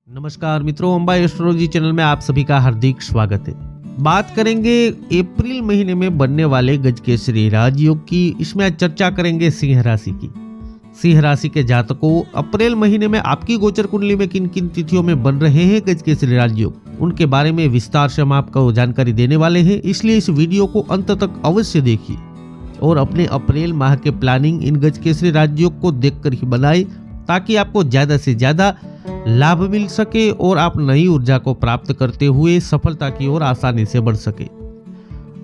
नमस्कार मित्रों, Amba astrology channel में आप सभी का हार्दिक स्वागत है। बात करेंगे अप्रैल महीने में बनने वाले गजकेसरी राजयोग की। इसमें आज चर्चा करेंगे सिंह राशि की। सिंह राशि के जातकों, अप्रैल महीने में आपकी गोचर कुंडली में किन किन तिथियों में बन रहे हैं गजकेसरी राजयोग, उनके बारे में विस्तार से हम आपको जानकारी देने वाले हैं। इसलिए इस वीडियो को अंत तक अवश्य देखिए और अपने अप्रैल माह के प्लानिंग इन गजकेसरी राजयोग को देखकर ही बनाए, ताकि आपको ज्यादा से ज्यादा लाभ मिल सके और आप नई ऊर्जा को प्राप्त करते हुए सफलता की ओर आसानी से बढ़ सके।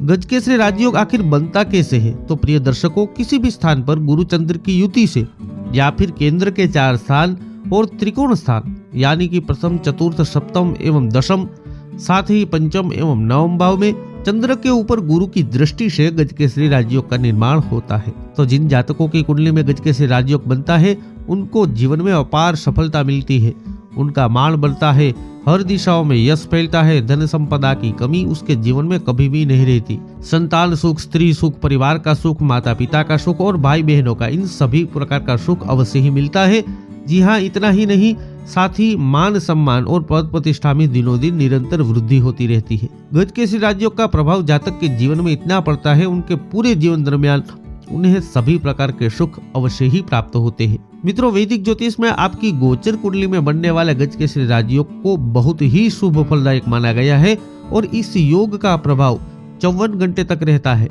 गजकेसरी राजयोग आखिर बनता कैसे है? तो प्रिय दर्शकों, किसी भी स्थान पर गुरु चंद्र की युति से या फिर केंद्र के 4 स्थान और त्रिकोण स्थान यानी कि प्रथम, चतुर्थ, सप्तम एवं दशम, साथ ही पंचम एवं नवम भाव में चंद्र के ऊपर गुरु की दृष्टि से गजकेसरी राजयोग का निर्माण होता है। तो जिन जातकों की कुंडली में गजकेसरी राजयोग बनता है, उनको जीवन में अपार सफलता मिलती है, उनका मान बढ़ता है, हर दिशाओं में यश फैलता है, धन संपदा की कमी उसके जीवन में कभी भी नहीं रहती। संतान सुख, स्त्री सुख, परिवार का सुख, माता पिता का सुख और भाई बहनों का, इन सभी प्रकार का सुख अवश्य ही मिलता है। जी हाँ, इतना ही नहीं, साथ ही मान सम्मान और पद प्रतिष्ठा में दिनों दिन निरंतर वृद्धि होती रहती है। गजकेसरी राजयोग का प्रभाव जातक के जीवन में इतना पड़ता है, उनके पूरे जीवन दरमियान उन्हें सभी प्रकार के सुख अवश्य ही प्राप्त होते हैं। मित्रों, वैदिक ज्योतिष में आपकी गोचर कुंडली में बनने वाले गजकेसरी राजयोग को बहुत ही शुभ फलदायक माना गया है और इस योग का प्रभाव 54 घंटे तक रहता है।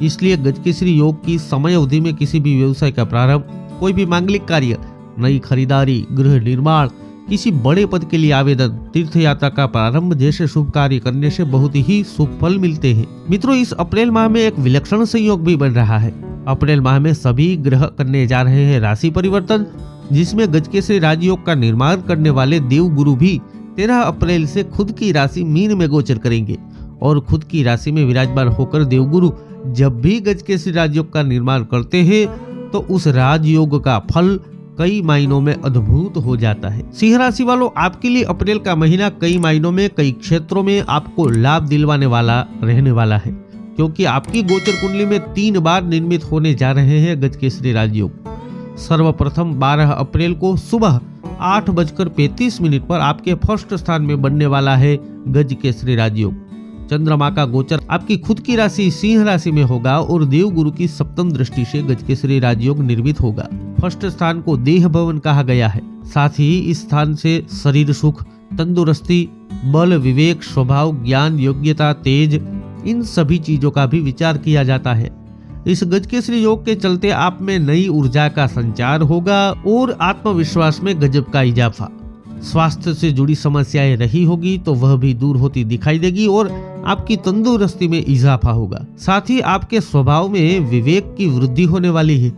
इसलिए गजकेसरी योग की समय अवधि में किसी भी व्यवसाय का प्रारंभ, कोई भी मांगलिक कार्य, नई खरीदारी, गृह निर्माण, किसी बड़े पद के लिए आवेदन, तीर्थ यात्रा का प्रारंभ जैसे शुभ कार्य करने से बहुत ही शुभ फल मिलते हैं। मित्रों, इस अप्रैल माह में एक विलक्षण संयोग भी बन रहा है। अप्रैल माह में सभी ग्रह करने जा रहे हैं राशि परिवर्तन, जिसमें गजकेसरी राजयोग का निर्माण करने वाले देव गुरु भी 13 अप्रैल से खुद की राशि मीन में गोचर करेंगे और खुद की राशि में विराजमान होकर देव गुरु जब भी गजकेसरी राजयोग का निर्माण करते हैं तो उस राजयोग का फल कई मायनों में अद्भुत हो जाता है। सिंह राशि वालों, आपके लिए अप्रैल का महीना कई मायनों में, कई क्षेत्रों में आपको लाभ दिलवाने वाला रहने वाला है, क्योंकि आपकी गोचर कुंडली में 3 बार निर्मित होने जा रहे हैं गजकेसरी राजयोग। सर्वप्रथम 12 अप्रैल को सुबह 8:35 पर आपके फर्स्ट स्थान में बनने वाला है गजकेसरी राजयोग। चंद्रमा का गोचर आपकी खुद की राशि सिंह राशि में होगा और देव गुरु की सप्तम दृष्टि से गजकेसरी राजयोग निर्मित होगा। फर्स्ट स्थान को देह भवन कहा गया है। साथ ही इस स्थान से शरीर सुख, तंदुरुस्ती, बल, विवेक, स्वभाव, ज्ञान, योग्यता, तेज, इन सभी चीजों का भी विचार किया जाता है। इस गजकेसरी योग के चलते आप में नई ऊर्जा का संचार होगा और आत्मविश्वास में गजब का इजाफा। स्वास्थ्य से जुड़ी समस्याएं रही होगी तो वह भी दूर होती दिखाई देगी और आपकी तंदुरुस्ती में इजाफा होगा। साथ ही आपके स्वभाव में विवेक की वृद्धि होने वाली है,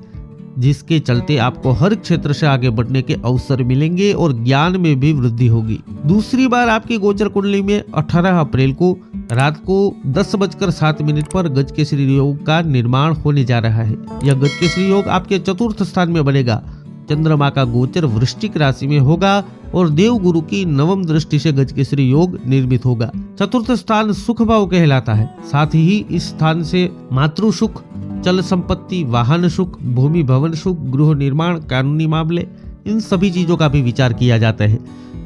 जिसके चलते आपको हर क्षेत्र से आगे बढ़ने के अवसर मिलेंगे और ज्ञान में भी वृद्धि होगी। दूसरी बार आपकी गोचर कुंडली में 18 अप्रैल को रात को 10:07 पर गजकेसरी योग का निर्माण होने जा रहा है। यह गजकेसरी योग आपके चतुर्थ स्थान में बनेगा। चंद्रमा का गोचर वृश्चिक राशि में होगा और देव गुरु की नवम दृष्टि से गजकेसरी योग निर्मित होगा। चतुर्थ स्थान सुख भाव कहलाता है। साथ ही इस स्थान से मातृ सुख, चल संपत्ति, वाहन सुख, भूमि भवन सुख, गृह निर्माण, कानूनी मामले, इन सभी चीजों का भी विचार किया जाता है,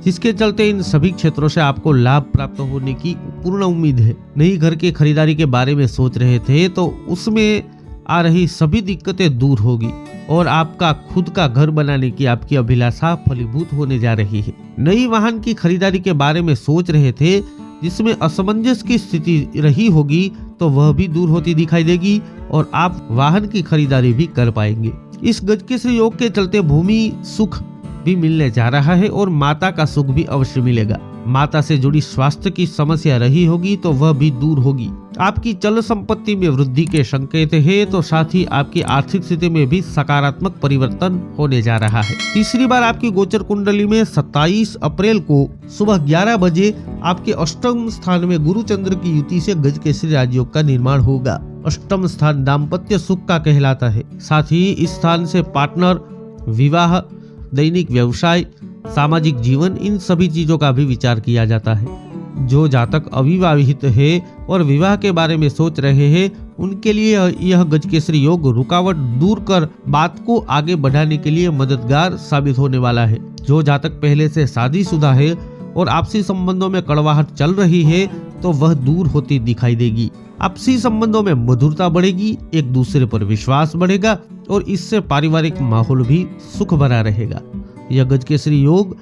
जिसके चलते इन सभी क्षेत्रों से आपको लाभ प्राप्त होने की पूर्ण उम्मीद है। नई घर की खरीदारी के बारे में सोच रहे थे तो उसमें आ रही सभी दिक्कतें दूर होगी और आपका खुद का घर बनाने की आपकी अभिलाषा फलीभूत होने जा रही है। नई वाहन की खरीदारी के बारे में सोच रहे थे, जिसमें असमंजस की स्थिति रही होगी तो वह भी दूर होती दिखाई देगी और आप वाहन की खरीदारी भी कर पाएंगे। इस गजकेसरी योग के चलते भूमि सुख भी मिलने जा रहा है और माता का सुख भी अवश्य मिलेगा। माता से जुड़ी स्वास्थ्य की समस्या रही होगी तो वह भी दूर होगी। आपकी चल संपत्ति में वृद्धि के संकेत है, तो साथ ही आपकी आर्थिक स्थिति में भी सकारात्मक परिवर्तन होने जा रहा है। तीसरी बार आपकी गोचर कुंडली में 27 अप्रैल को सुबह 11 बजे आपके अष्टम स्थान में गुरु चंद्र की युति से गजकेसरी राजयोग का निर्माण होगा। अष्टम स्थान दाम्पत्य सुख का कहलाता है। साथ ही इस स्थान से पार्टनर, विवाह, दैनिक व्यवसाय, सामाजिक जीवन, इन सभी चीजों का भी विचार किया जाता है। जो जातक अविवाहित है और विवाह के बारे में सोच रहे हैं उनके लिए यह गजकेसरी योग रुकावट दूर कर बात को आगे बढ़ाने के लिए मददगार साबित होने वाला है। जो जातक पहले से शादीशुदा है और आपसी संबंधों में कड़वाहट चल रही है तो वह दूर होती दिखाई देगी। आपसी संबंधों में मधुरता बढ़ेगी, एक दूसरे पर विश्वास बढ़ेगा और इससे पारिवारिक माहौल भी सुख भरा रहेगा। यह गजकेसरी योग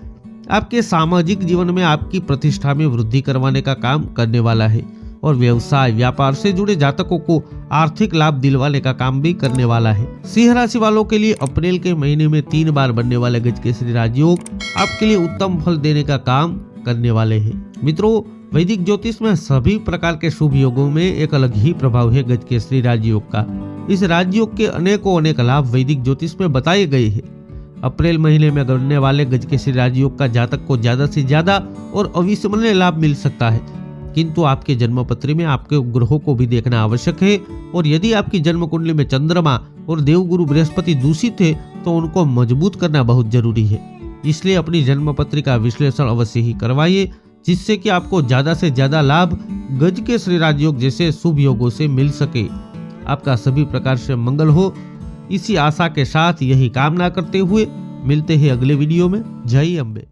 आपके सामाजिक जीवन में आपकी प्रतिष्ठा में वृद्धि करवाने का काम करने वाला है और व्यवसाय व्यापार से जुड़े जातकों को आर्थिक लाभ दिलवाने का काम भी करने वाला है। सिंह राशि वालों के लिए अप्रैल के महीने में 3 बार बनने वाले गजकेसरी राजयोग आपके लिए उत्तम फल देने का काम करने वाले हैं। मित्रों, वैदिक ज्योतिष में सभी प्रकार के शुभ योगों में एक अलग ही प्रभाव है गजकेसरी राजयोग का। इस राजयोग के अनेक लाभ वैदिक ज्योतिष में बताए गए हैं। अप्रैल महीने में बनने वाले गजकेसरी राजयोग का जातक को ज्यादा से ज्यादा और अविस्मरणीय लाभ मिल सकता है, किंतु आपके जन्म पत्री में आपके ग्रहों को भी देखना आवश्यक है और यदि आपकी जन्म कुंडली में चंद्रमा और देवगुरु बृहस्पति दूषित है तो उनको मजबूत करना बहुत जरूरी है। इसलिए अपनी जन्म पत्री का विश्लेषण अवश्य ही करवाइए, जिससे कि आपको ज्यादा से ज्यादा लाभ गजकेसरी राजयोग जैसे शुभ योगों से मिल सके। आपका सभी प्रकार से मंगल हो, इसी आशा के साथ यही कामना करते हुए मिलते हैं अगले वीडियो में। जय अम्बे।